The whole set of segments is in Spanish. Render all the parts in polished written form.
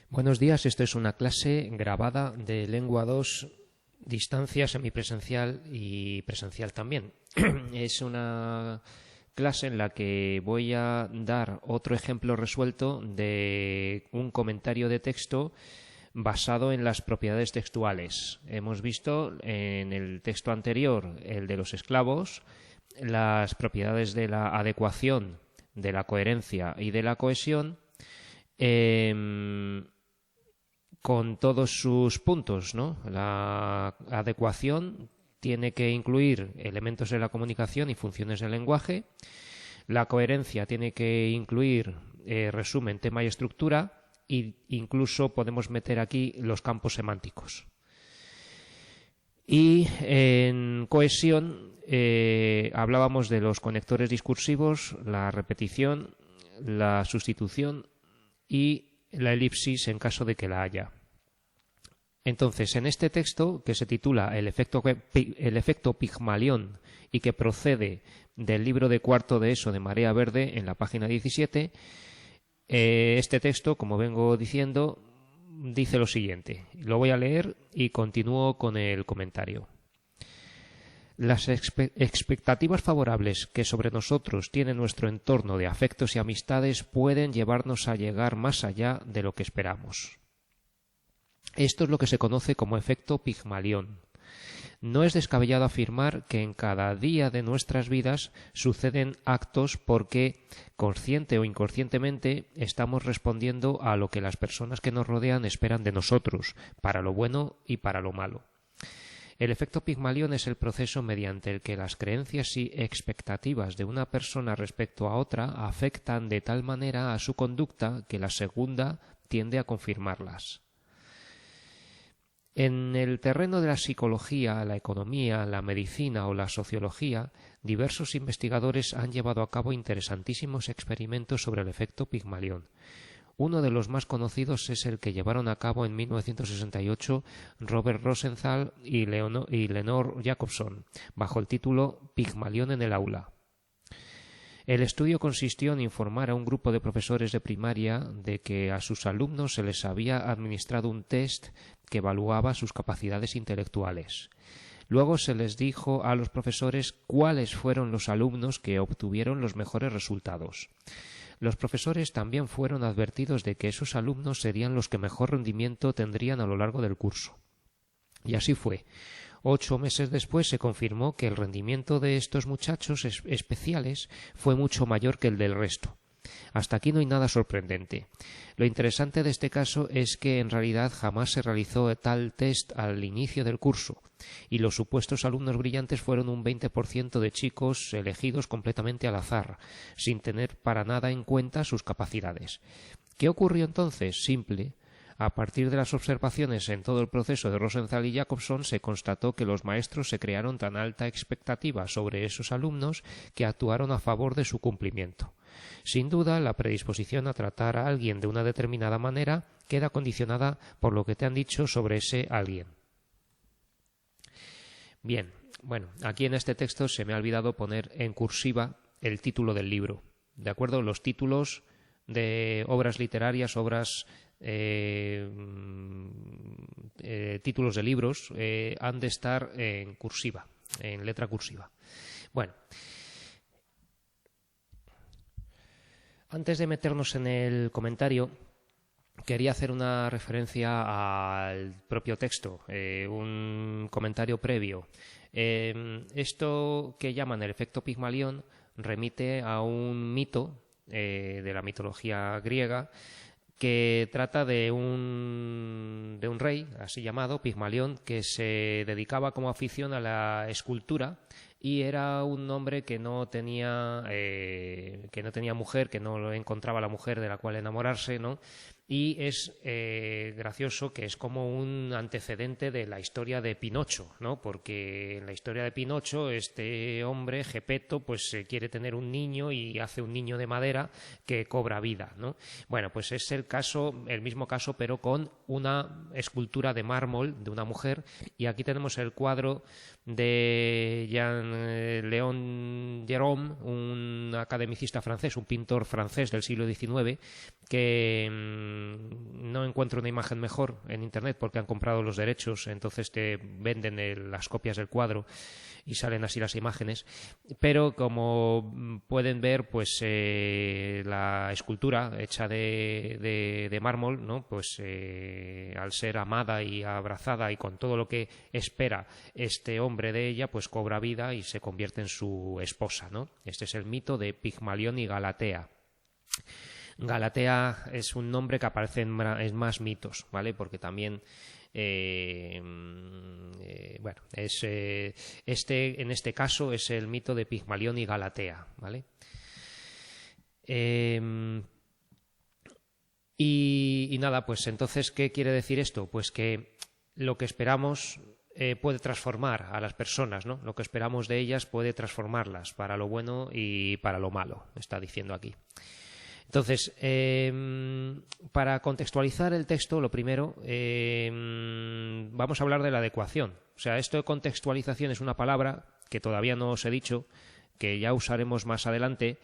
Buenos días, esto es una clase grabada de Lengua 2, distancia semipresencial y presencial también. Es una clase en la que voy a dar otro ejemplo resuelto de un comentario de texto basado en las propiedades textuales. Hemos visto en el texto anterior, el de los esclavos, las propiedades de la adecuación, de la coherencia y de la cohesión, con todos sus puntos, ¿no? La adecuación tiene que incluir elementos de la comunicación y funciones del lenguaje. La coherencia tiene que incluir resumen, tema y estructura, e incluso podemos meter aquí los campos semánticos. Y en cohesión hablábamos de los conectores discursivos, la repetición, la sustitución y la elipsis en caso de que la haya. Entonces, en este texto, que se titula El efecto Pigmalión y que procede del libro de cuarto de ESO de Marea Verde, en la página 17, este texto, como vengo diciendo, dice lo siguiente. Lo voy a leer y continúo con el comentario. Las expectativas favorables que sobre nosotros tiene nuestro entorno de afectos y amistades pueden llevarnos a llegar más allá de lo que esperamos. Esto es lo que se conoce como efecto Pigmalión. No es descabellado afirmar que en cada día de nuestras vidas suceden actos porque, consciente o inconscientemente, estamos respondiendo a lo que las personas que nos rodean esperan de nosotros, para lo bueno y para lo malo. El efecto Pigmalión es el proceso mediante el que las creencias y expectativas de una persona respecto a otra afectan de tal manera a su conducta que la segunda tiende a confirmarlas. En el terreno de la psicología, la economía, la medicina o la sociología, diversos investigadores han llevado a cabo interesantísimos experimentos sobre el efecto Pigmalión. Uno de los más conocidos es el que llevaron a cabo en 1968 Robert Rosenthal y Lenore Jacobson, bajo el título Pigmalión en el aula. El estudio consistió en informar a un grupo de profesores de primaria de que a sus alumnos se les había administrado un test que evaluaba sus capacidades intelectuales. Luego se les dijo a los profesores cuáles fueron los alumnos que obtuvieron los mejores resultados. Los profesores también fueron advertidos de que esos alumnos serían los que mejor rendimiento tendrían a lo largo del curso. Y así fue. 8 meses después se confirmó que el rendimiento de estos muchachos especiales fue mucho mayor que el del resto. Hasta aquí no hay nada sorprendente. Lo interesante de este caso es que en realidad jamás se realizó tal test al inicio del curso y los supuestos alumnos brillantes fueron un 20% de chicos elegidos completamente al azar, sin tener para nada en cuenta sus capacidades. ¿Qué ocurrió entonces? Simple. A partir de las observaciones en todo el proceso de Rosenthal y Jacobson se constató que los maestros se crearon tan alta expectativa sobre esos alumnos que actuaron a favor de su cumplimiento. Sin duda, la predisposición a tratar a alguien de una determinada manera queda condicionada por lo que te han dicho sobre ese alguien. Bien, bueno, aquí en este texto se me ha olvidado poner en cursiva el título del libro. ¿De acuerdo? Los títulos de obras literarias, títulos de libros han de estar en cursiva, en letra cursiva. Bueno, antes de meternos en el comentario, quería hacer una referencia al propio texto, un comentario previo. Esto que llaman el efecto Pigmalión remite a un mito de la mitología griega que trata de un rey, así llamado, Pigmalión, que se dedicaba como afición a la escultura y era un hombre que no tenía mujer, que no encontraba la mujer de la cual enamorarse, ¿no? Y es gracioso que es como un antecedente de la historia de Pinocho, ¿no? Porque en la historia de Pinocho este hombre, Gepetto, pues quiere tener un niño y hace un niño de madera que cobra vida, ¿no? Bueno, pues es el mismo caso, pero con una escultura de mármol de una mujer, y aquí tenemos el cuadro de Jean-Léon Gérôme, un academicista francés, un pintor francés del siglo XIX, que no encuentro una imagen mejor en internet porque han comprado los derechos, entonces te venden las copias del cuadro y salen así las imágenes, pero como pueden ver, pues la escultura hecha de mármol, ¿no? Pues al ser amada y abrazada y con todo lo que espera este hombre de ella, pues cobra vida y se convierte en su esposa, ¿no? Este es el mito de Pigmalión y Galatea. Galatea es un nombre que aparece en más mitos, ¿vale? Porque también bueno, es en este caso es el mito de Pigmalión y Galatea, ¿vale? Y nada, pues entonces, ¿qué quiere decir esto? Pues que lo que esperamos puede transformar a las personas, ¿no? Lo que esperamos de ellas puede transformarlas para lo bueno y para lo malo, está diciendo aquí. Entonces, para contextualizar el texto, lo primero, vamos a hablar de la adecuación. O sea, esto de contextualización es una palabra que todavía no os he dicho, que ya usaremos más adelante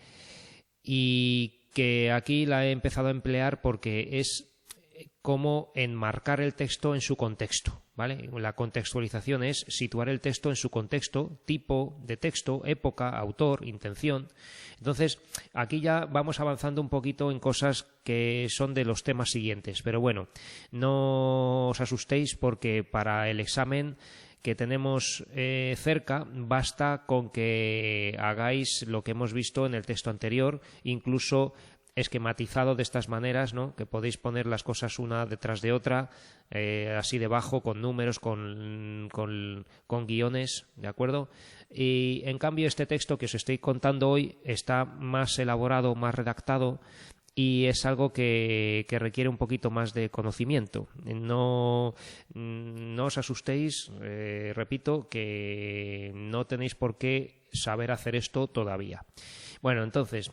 y que aquí la he empezado a emplear porque es como enmarcar el texto en su contexto, ¿vale? La contextualización es situar el texto en su contexto, tipo de texto, época, autor, intención. Entonces, aquí ya vamos avanzando un poquito en cosas que son de los temas siguientes, pero bueno, no os asustéis porque para el examen que tenemos cerca, basta con que hagáis lo que hemos visto en el texto anterior, incluso esquematizado de estas maneras, ¿no? Que podéis poner las cosas una detrás de otra, así debajo, con números, con guiones, ¿de acuerdo? Y en cambio este texto que os estoy contando hoy está más elaborado, más redactado, y es algo que requiere un poquito más de conocimiento. No os asustéis, repito, que no tenéis por qué saber hacer esto todavía. Bueno, entonces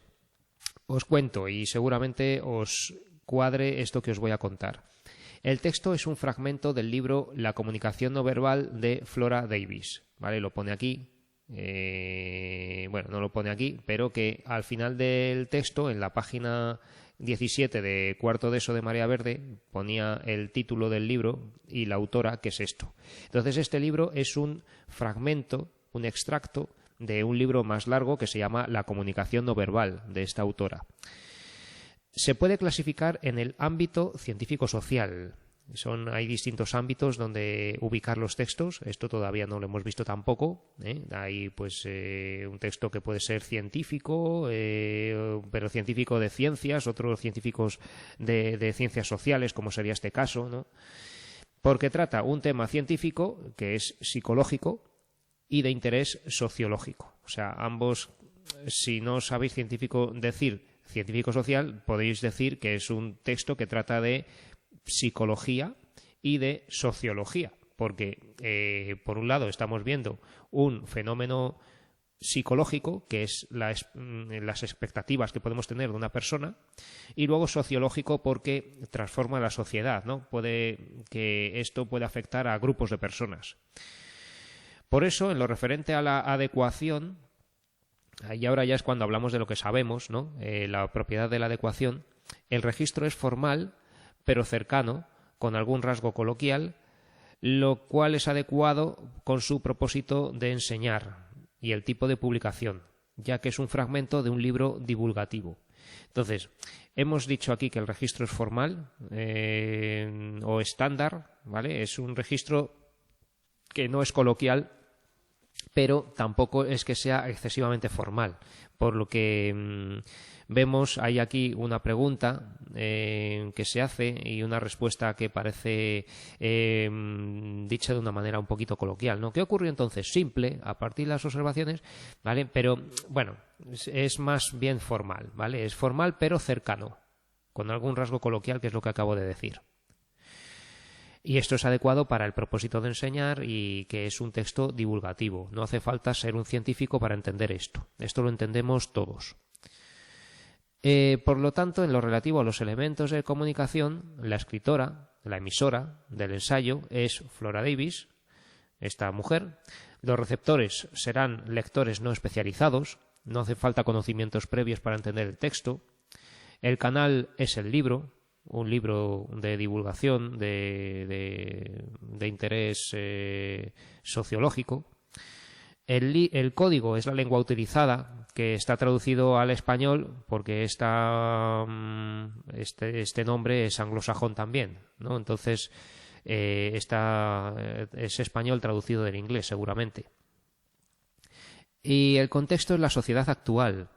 os cuento y seguramente os cuadre esto que os voy a contar. El texto es un fragmento del libro La comunicación no verbal de Flora Davis, ¿vale? Lo pone aquí. Bueno, no lo pone aquí, pero que al final del texto, en la página 17 de cuarto de ESO de Marea Verde, ponía el título del libro y la autora, que es esto. Entonces, este libro es un fragmento, un extracto de un libro más largo que se llama La comunicación no verbal, de esta autora. Se puede clasificar en el ámbito científico-social. Hay distintos ámbitos donde ubicar los textos. Esto todavía no lo hemos visto tampoco. Hay pues un texto que puede ser científico, pero científico de ciencias, otros científicos de ciencias sociales, como sería este caso, ¿no? Porque trata un tema científico que es psicológico y de interés sociológico. O sea, ambos, si no sabéis decir científico-social, podéis decir que es un texto que trata de psicología y de sociología, porque por un lado estamos viendo un fenómeno psicológico, que es las expectativas que podemos tener de una persona, y luego sociológico porque transforma la sociedad, ¿no? Que esto puede afectar a grupos de personas. Por eso, en lo referente a la adecuación, y ahora ya es cuando hablamos de lo que sabemos, ¿no? La propiedad de la adecuación, el registro es formal, pero cercano, con algún rasgo coloquial, lo cual es adecuado con su propósito de enseñar y el tipo de publicación, ya que es un fragmento de un libro divulgativo. Entonces, hemos dicho aquí que el registro es formal o estándar, ¿vale? Es un registro que no es coloquial, pero tampoco es que sea excesivamente formal, por lo que vemos, hay aquí una pregunta que se hace y una respuesta que parece dicha de una manera un poquito coloquial, ¿no? ¿Qué ocurrió entonces? Simple, a partir de las observaciones, ¿vale? Pero, bueno, es más bien formal, ¿vale? Es formal pero cercano, con algún rasgo coloquial, que es lo que acabo de decir. Y esto es adecuado para el propósito de enseñar y que es un texto divulgativo. No hace falta ser un científico para entender esto. Esto lo entendemos todos. Por lo tanto, en lo relativo a los elementos de comunicación, la escritora, la emisora del ensayo es Flora Davis, esta mujer. Los receptores serán lectores no especializados. No hace falta conocimientos previos para entender el texto. El canal es el libro. un libro de divulgación de interés sociológico. El código es la lengua utilizada, que está traducido al español porque este nombre es anglosajón también, ¿no? Entonces es español traducido del inglés, seguramente. Y el contexto es la sociedad actual.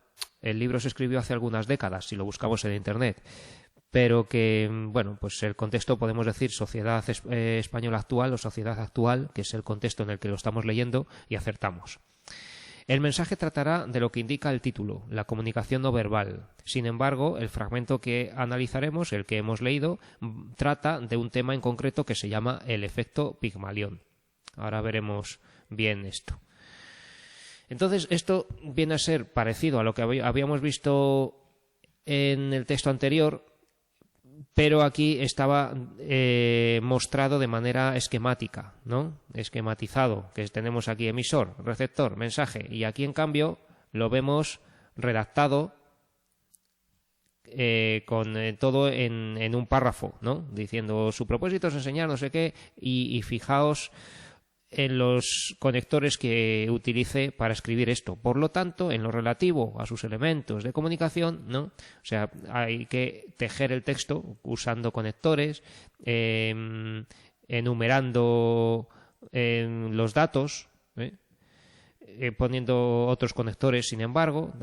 El libro se escribió hace algunas décadas, si lo buscamos en Internet, pero que, bueno, pues el contexto podemos decir sociedad española actual o sociedad actual, que es el contexto en el que lo estamos leyendo, y acertamos. El mensaje tratará de lo que indica el título, la comunicación no verbal. Sin embargo, el fragmento que analizaremos, el que hemos leído, trata de un tema en concreto que se llama el efecto Pigmalión. Ahora veremos bien esto. Entonces, esto viene a ser parecido a lo que habíamos visto en el texto anterior, pero aquí estaba mostrado de manera esquemática, ¿no? Esquematizado, que tenemos aquí emisor, receptor, mensaje, y aquí en cambio lo vemos redactado con todo en un párrafo, ¿no? Diciendo su propósito es enseñar no sé qué, y fijaos en los conectores que utilice para escribir esto. Por lo tanto, en lo relativo a sus elementos de comunicación, ¿no? O sea, hay que tejer el texto usando conectores, enumerando los datos, poniendo otros conectores, sin embargo,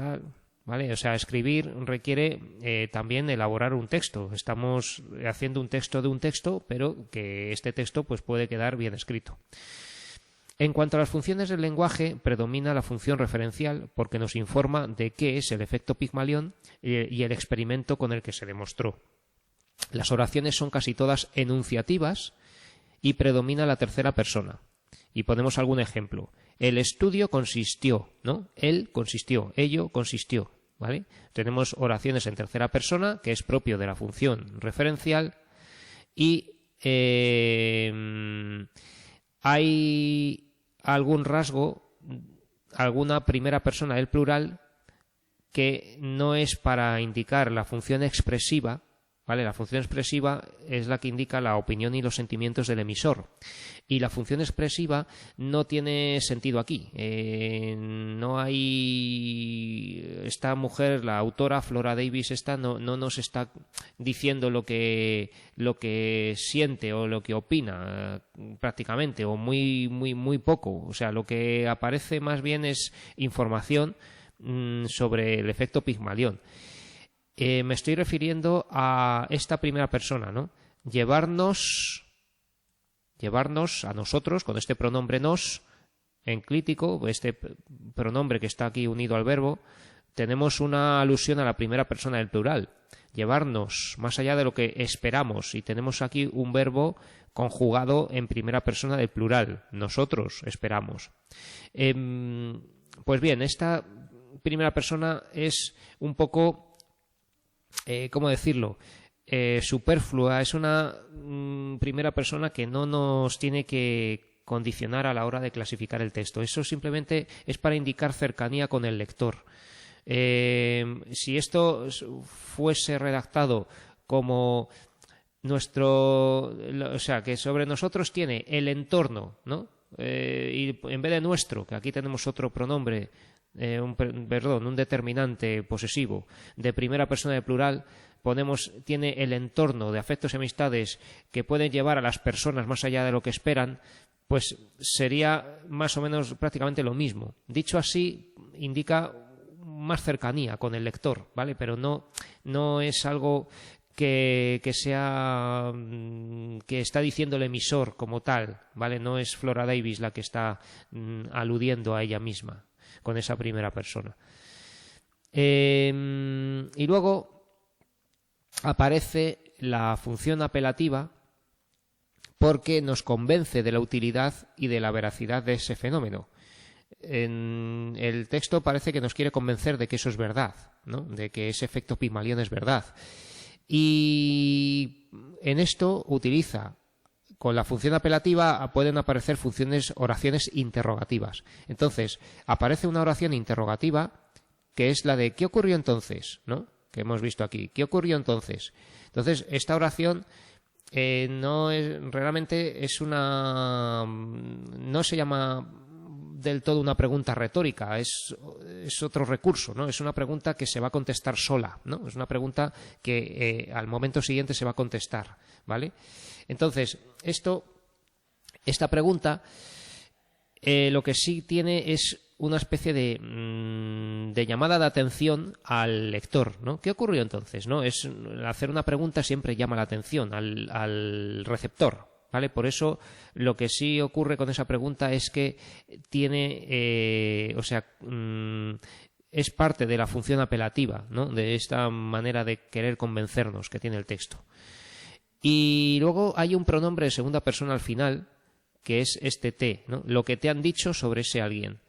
¿vale? O sea, escribir requiere también elaborar un texto. Estamos haciendo un texto de un texto, pero que este texto pues puede quedar bien escrito. En cuanto a las funciones del lenguaje, predomina la función referencial porque nos informa de qué es el efecto Pigmalión y el experimento con el que se demostró. Las oraciones son casi todas enunciativas y predomina la tercera persona. Y ponemos algún ejemplo. El estudio consistió, ¿no? Él consistió, ello consistió, ¿vale? Tenemos oraciones en tercera persona, que es propio de la función referencial, y hay algún rasgo, alguna primera persona del plural que no es para indicar la función expresiva, ¿vale? La función expresiva es la que indica la opinión y los sentimientos del emisor. Y la función expresiva no tiene sentido aquí. No hay... Esta mujer, la autora Flora Davis, no nos está diciendo lo que siente o lo que opina prácticamente, o muy poco. O sea, lo que aparece más bien es información sobre el efecto Pigmalión. Me estoy refiriendo a esta primera persona, ¿no? Llevarnos a nosotros, con este pronombre nos, enclítico, este pronombre que está aquí unido al verbo, tenemos una alusión a la primera persona del plural. Llevarnos, más allá de lo que esperamos, y tenemos aquí un verbo conjugado en primera persona del plural. Nosotros esperamos. Pues bien, esta primera persona es un poco... ¿cómo decirlo? Superflua, es una primera persona que no nos tiene que condicionar a la hora de clasificar el texto. Eso simplemente es para indicar cercanía con el lector. Si esto fuese redactado como o sea, que sobre nosotros tiene el entorno, ¿no? Y en vez de nuestro, que aquí tenemos otro pronombre, un determinante posesivo de primera persona de plural, tiene el entorno de afectos y amistades que pueden llevar a las personas más allá de lo que esperan, pues sería más o menos prácticamente lo mismo. Dicho así, indica más cercanía con el lector, ¿vale? Pero no es algo que está diciendo el emisor como tal, ¿vale? No es Flora Davis la que está aludiendo a ella misma con esa primera persona. Y luego aparece la función apelativa porque nos convence de la utilidad y de la veracidad de ese fenómeno. En el texto parece que nos quiere convencer de que eso es verdad, ¿no? De que ese efecto Pigmalión es verdad. Y en esto utiliza... Con la función apelativa pueden aparecer oraciones interrogativas. Entonces, aparece una oración interrogativa que es la de ¿qué ocurrió entonces? ¿No? que hemos visto aquí. ¿Qué ocurrió entonces? Entonces, esta oración no es realmente no se llama del todo una pregunta retórica, es otro recurso, ¿no? Es una pregunta que se va a contestar sola, ¿no? Es una pregunta que al momento siguiente se va a contestar, ¿vale? Entonces, esta pregunta lo que sí tiene es una especie de llamada de atención al lector, ¿no? ¿Qué ocurrió entonces, no? Hacer una pregunta siempre llama la atención al receptor, ¿vale? Por eso lo que sí ocurre con esa pregunta es que tiene, es parte de la función apelativa, ¿no? De esta manera de querer convencernos que tiene el texto. Y luego hay un pronombre de segunda persona al final, que es este te, ¿no? Lo que te han dicho sobre ese alguien.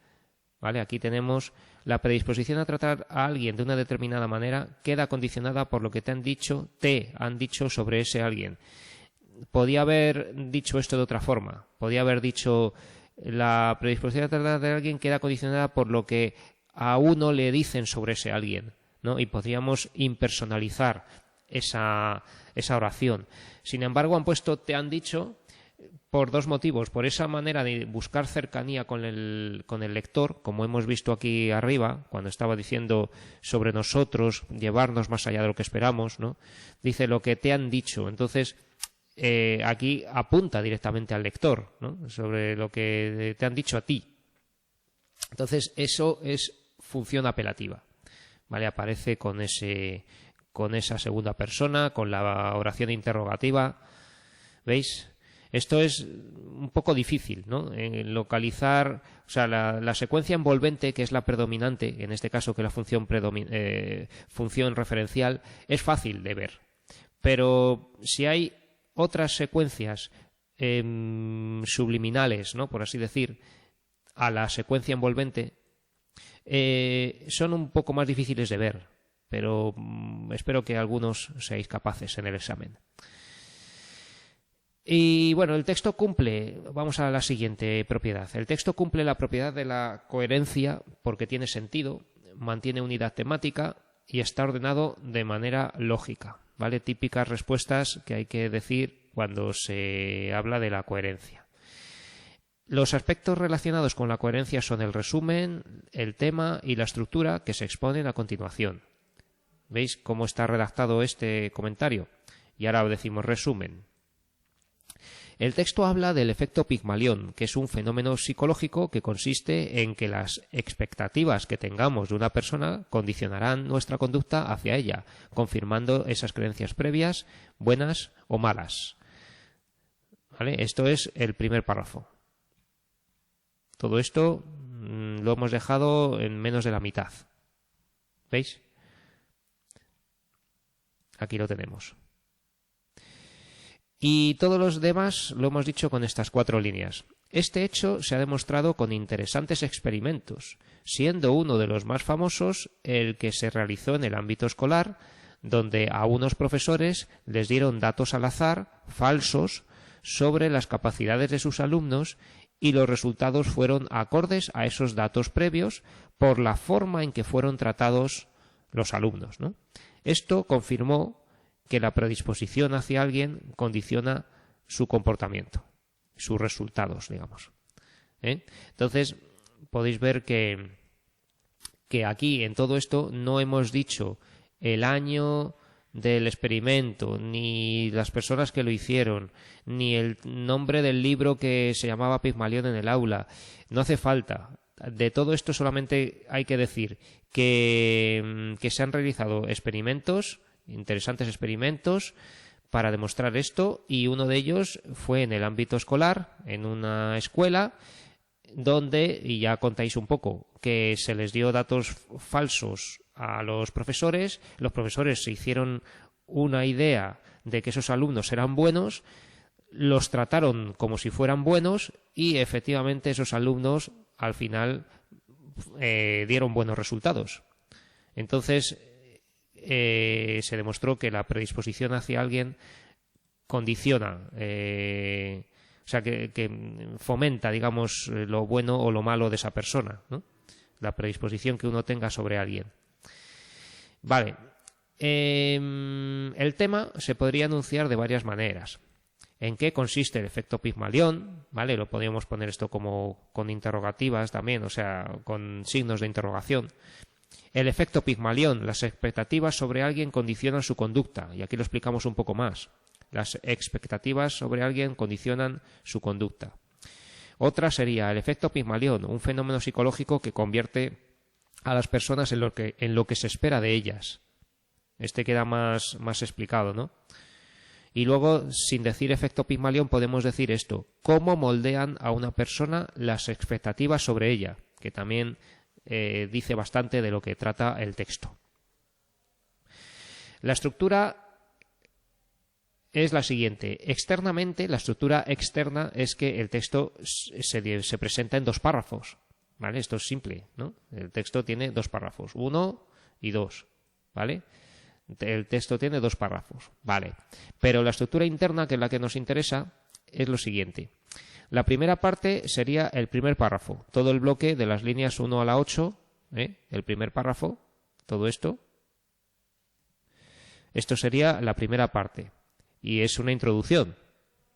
¿Vale? Aquí tenemos la predisposición a tratar a alguien de una determinada manera queda condicionada por lo que te han dicho sobre ese alguien. Podía haber dicho esto de otra forma. Podía haber dicho la predisposición a tratar a alguien queda condicionada por lo que a uno le dicen sobre ese alguien, ¿no? Y podríamos impersonalizar esa oración. Sin embargo, han puesto te han dicho por dos motivos. Por esa manera de buscar cercanía con el lector, como hemos visto aquí arriba, cuando estaba diciendo sobre nosotros, llevarnos más allá de lo que esperamos, ¿no? Dice lo que te han dicho. Entonces, aquí apunta directamente al lector, ¿no? Sobre lo que te han dicho a ti. Entonces, eso es función apelativa, ¿vale? Aparece con esa segunda persona, con la oración interrogativa. ¿Veis? Esto es un poco difícil, ¿no? Localizar, o sea, la secuencia envolvente, que es la predominante, en este caso que la función referencial, es fácil de ver. Pero si hay otras secuencias subliminales, ¿no? Por así decir, a la secuencia envolvente, son un poco más difíciles de ver. Pero espero que algunos seáis capaces en el examen. Y bueno, el texto cumple, vamos a la siguiente propiedad. El texto cumple la propiedad de la coherencia porque tiene sentido, mantiene unidad temática y está ordenado de manera lógica, ¿vale? Típicas respuestas que hay que decir cuando se habla de la coherencia. Los aspectos relacionados con la coherencia son el resumen, el tema y la estructura que se exponen a continuación. ¿Veis cómo está redactado este comentario? Y ahora decimos resumen. El texto habla del efecto Pigmalión, que es un fenómeno psicológico que consiste en que las expectativas que tengamos de una persona condicionarán nuestra conducta hacia ella, confirmando esas creencias previas, buenas o malas. ¿Vale? Esto es el primer párrafo. Todo esto lo hemos dejado en menos de la mitad. ¿Veis? Aquí lo tenemos. Y todos los demás lo hemos dicho con estas 4 líneas. Este hecho se ha demostrado con interesantes experimentos, siendo uno de los más famosos el que se realizó en el ámbito escolar, donde a unos profesores les dieron datos al azar, falsos, sobre las capacidades de sus alumnos y los resultados fueron acordes a esos datos previos por la forma en que fueron tratados los alumnos, ¿no? Esto confirmó que la predisposición hacia alguien condiciona su comportamiento, sus resultados, digamos. Entonces, podéis ver que aquí, en todo esto, no hemos dicho el año del experimento, ni las personas que lo hicieron, ni el nombre del libro que se llamaba Pigmalión en el aula. No hace falta. De todo esto solamente hay que decir que se han realizado experimentos, interesantes experimentos para demostrar esto, y uno de ellos fue en el ámbito escolar, en una escuela donde, y ya contáis un poco, que se les dio datos falsos a los profesores se hicieron una idea de que esos alumnos eran buenos, los trataron como si fueran buenos y efectivamente esos alumnos al final dieron buenos resultados. Entonces se demostró que la predisposición hacia alguien condiciona, o sea, que fomenta, digamos, lo bueno o lo malo de esa persona, ¿no? La predisposición que uno tenga sobre alguien. Vale. El tema se podría enunciar de varias maneras. ¿En qué consiste el efecto Pigmalión? ¿Vale? Lo podríamos poner esto como con interrogativas también, o sea, con signos de interrogación. El efecto Pigmalión, las expectativas sobre alguien condicionan su conducta, y aquí lo explicamos un poco más. Las expectativas sobre alguien condicionan su conducta. Otra sería el efecto Pigmalión, un fenómeno psicológico que convierte a las personas en lo que se espera de ellas. Este queda más explicado, ¿no? Y luego, sin decir efecto Pigmalión, podemos decir esto: cómo moldean a una persona las expectativas sobre ella, que también dice bastante de lo que trata el texto. La estructura es la siguiente. Externamente, la estructura externa es que el texto se presenta en 2 párrafos, ¿vale? Esto es simple, ¿no? El texto tiene 2 párrafos, 1 y 2, ¿vale? El texto tiene 2 párrafos, vale. Pero la estructura interna, que es la que nos interesa, es lo siguiente. La primera parte sería el primer párrafo, todo el bloque de las líneas 1 a la 8, el primer párrafo, todo esto. Esto sería la primera parte. Y es una introducción,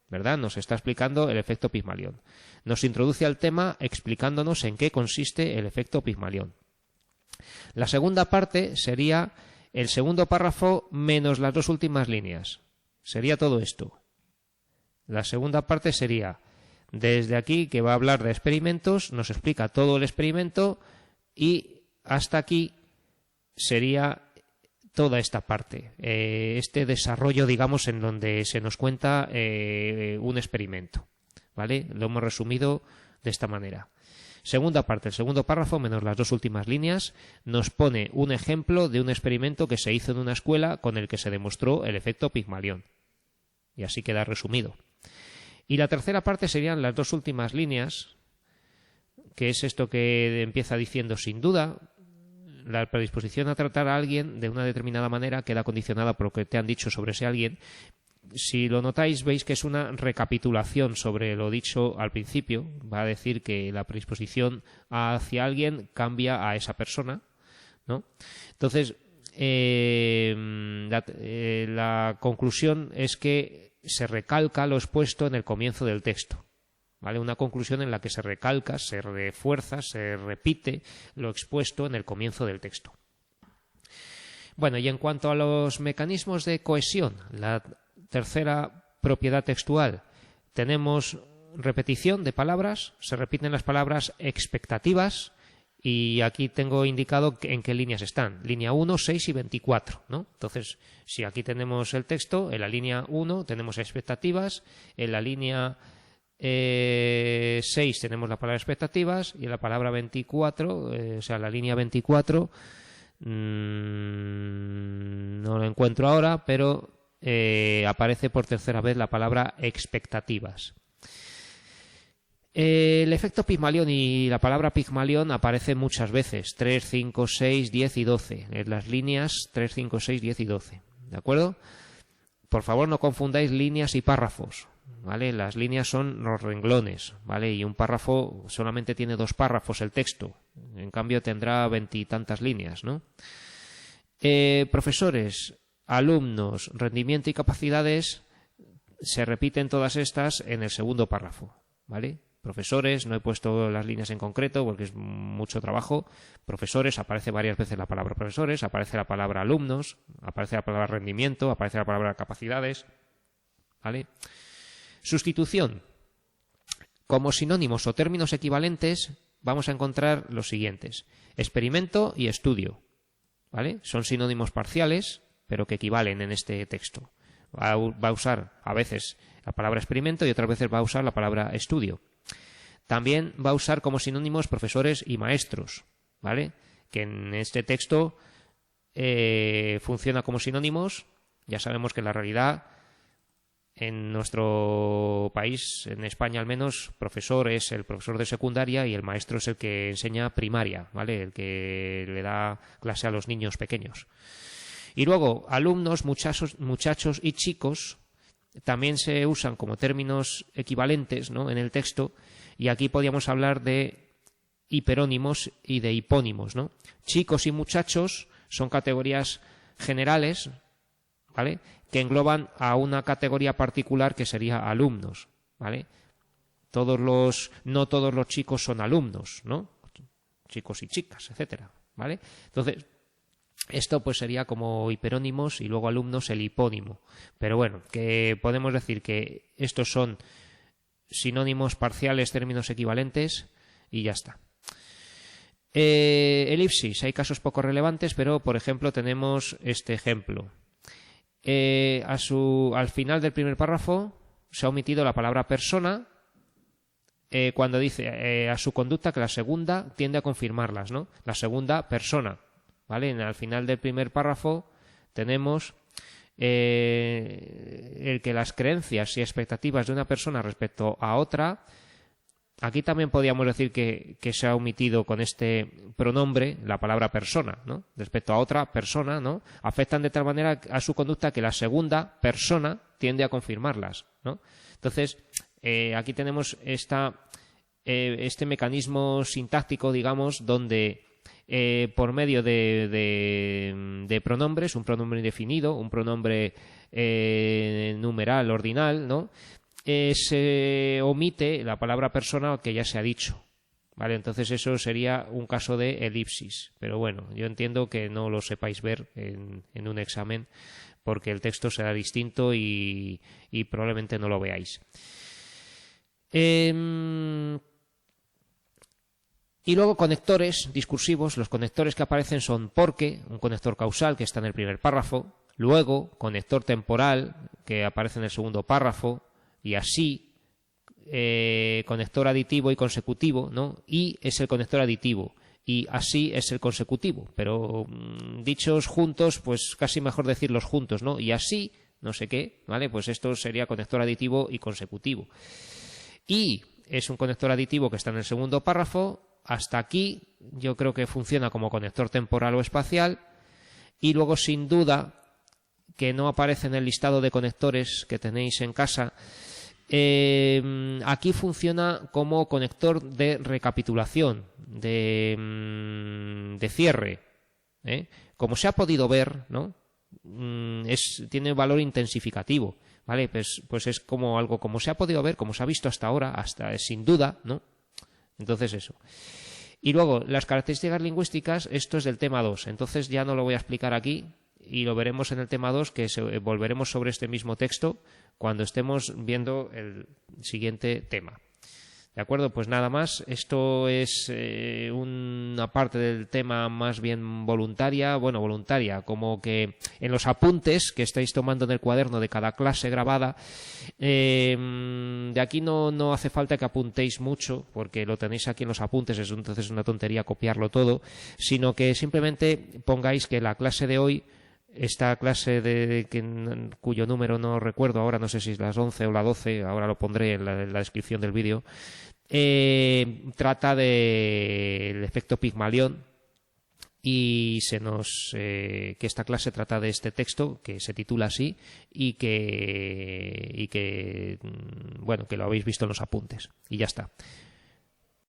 ¿verdad? Nos está explicando el efecto Pigmalión. Nos introduce al tema explicándonos en qué consiste el efecto Pigmalión. La segunda parte sería el segundo párrafo menos las 2 últimas líneas. Sería todo esto. La segunda parte sería, desde aquí, que va a hablar de experimentos, nos explica todo el experimento, y hasta aquí sería toda esta parte, este desarrollo, digamos, en donde se nos cuenta un experimento, ¿vale? Lo hemos resumido de esta manera. Segunda parte, el segundo párrafo, menos las 2 últimas líneas, nos pone un ejemplo de un experimento que se hizo en una escuela con el que se demostró el efecto Pigmalión. Y así queda resumido. Y la tercera parte serían las 2 últimas líneas, que es esto que empieza diciendo: sin duda, la predisposición a tratar a alguien de una determinada manera queda condicionada por lo que te han dicho sobre ese alguien. Si lo notáis, veis que es una recapitulación sobre lo dicho al principio. Va a decir que la predisposición hacia alguien cambia a esa persona, ¿no? Entonces, la conclusión es que se recalca lo expuesto en el comienzo del texto, ¿vale? Una conclusión en la que se recalca, se refuerza, se repite lo expuesto en el comienzo del texto. Bueno, y en cuanto a los mecanismos de cohesión, la tercera propiedad textual, tenemos repetición de palabras, se repiten las palabras expectativas, y aquí tengo indicado en qué líneas están: línea 1, 6 y 24, ¿no? Entonces, si aquí tenemos el texto, en la línea 1 tenemos expectativas, en la línea 6 tenemos la palabra expectativas, y en la palabra 24, o sea, la línea 24, no lo encuentro ahora, pero aparece por tercera vez la palabra expectativas. El efecto Pigmalión y la palabra Pigmalión aparecen muchas veces: 3, 5, 6, 10 y 12, en las líneas 3, 5, 6, 10 y 12, ¿de acuerdo? Por favor, no confundáis líneas y párrafos, ¿vale? Las líneas son los renglones, ¿vale? Y un párrafo solamente tiene 2 párrafos el texto, en cambio tendrá 20 y tantas líneas, ¿no? Profesores, alumnos, rendimiento y capacidades, se repiten todas estas en el segundo párrafo, ¿vale? Profesores, no he puesto las líneas en concreto porque es mucho trabajo. Profesores, aparece varias veces la palabra profesores, aparece la palabra alumnos, aparece la palabra rendimiento, aparece la palabra capacidades, ¿vale? Sustitución. Como sinónimos o términos equivalentes vamos a encontrar los siguientes: experimento y estudio, ¿vale? Son sinónimos parciales, pero que equivalen en este texto. Va a usar a veces la palabra experimento y otras veces va a usar la palabra estudio. También va a usar como sinónimos profesores y maestros, ¿vale? Que en este texto funciona como sinónimos. Ya sabemos que en la realidad, en nuestro país, en España al menos, profesor es el profesor de secundaria y el maestro es el que enseña primaria, ¿vale? El que le da clase a los niños pequeños. Y luego, alumnos, muchachos y chicos también se usan como términos equivalentes, ¿no?, en el texto, y aquí podríamos hablar de hiperónimos y de hipónimos, ¿no? Chicos y muchachos son categorías generales, ¿vale?, que engloban a una categoría particular que sería alumnos, ¿vale? No todos los chicos son alumnos, ¿no? Chicos y chicas, etcétera, ¿vale? Entonces, esto pues sería como hiperónimos y luego alumnos el hipónimo. Pero bueno, que podemos decir que estos son sinónimos parciales, términos equivalentes y ya está. Elipsis, hay casos poco relevantes, pero por ejemplo tenemos este ejemplo. Al final del primer párrafo se ha omitido la palabra persona cuando dice a su conducta que la segunda tiende a confirmarlas, ¿no? La segunda persona, ¿vale? Al final del primer párrafo tenemos el que las creencias y expectativas de una persona respecto a otra. Aquí también podríamos decir que se ha omitido con este pronombre la palabra persona, ¿no? Respecto a otra persona, ¿no? Afectan de tal manera a su conducta que la segunda persona tiende a confirmarlas, ¿no? Entonces, aquí tenemos este mecanismo sintáctico, digamos, donde por medio de pronombres, un pronombre indefinido, un pronombre numeral, ordinal, ¿no?, se omite la palabra persona que ya se ha dicho, ¿vale? Entonces eso sería un caso de elipsis. Pero bueno, yo entiendo que no lo sepáis ver en un examen porque el texto será distinto y probablemente no lo veáis. Y luego conectores discursivos. Los conectores que aparecen son porque, un conector causal que está en el primer párrafo, luego conector temporal que aparece en el segundo párrafo, y así, conector aditivo y consecutivo, ¿no? Y es el conector aditivo, y así es el consecutivo, pero dichos juntos, pues casi mejor decirlos juntos, ¿no? Y así, no sé qué, ¿vale? Pues esto sería conector aditivo y consecutivo. Y es un conector aditivo que está en el segundo párrafo. Hasta aquí yo creo que funciona como conector temporal o espacial, y luego sin duda que no aparece en el listado de conectores que tenéis en casa. Aquí funciona como conector de recapitulación, de cierre, como se ha podido ver, ¿no? Tiene valor intensificativo, ¿vale? Pues es como algo como se ha podido ver, como se ha visto hasta ahora, hasta sin duda, ¿no? Entonces eso. Y luego las características lingüísticas, esto es del tema 2, entonces ya no lo voy a explicar aquí y lo veremos en el tema 2, que volveremos sobre este mismo texto cuando estemos viendo el siguiente tema. ¿De acuerdo? Pues nada más. Esto es una parte del tema más bien voluntaria. Bueno, voluntaria, como que en los apuntes que estáis tomando en el cuaderno de cada clase grabada, de aquí no hace falta que apuntéis mucho, porque lo tenéis aquí en los apuntes, entonces es una tontería copiarlo todo, sino que simplemente pongáis que la clase de hoy, esta clase cuyo número no recuerdo ahora, no sé si es las 11 o la 12, ahora lo pondré en la descripción del vídeo, trata del efecto Pigmalión, y que esta clase trata de este texto que se titula así y que bueno, que lo habéis visto en los apuntes y ya está.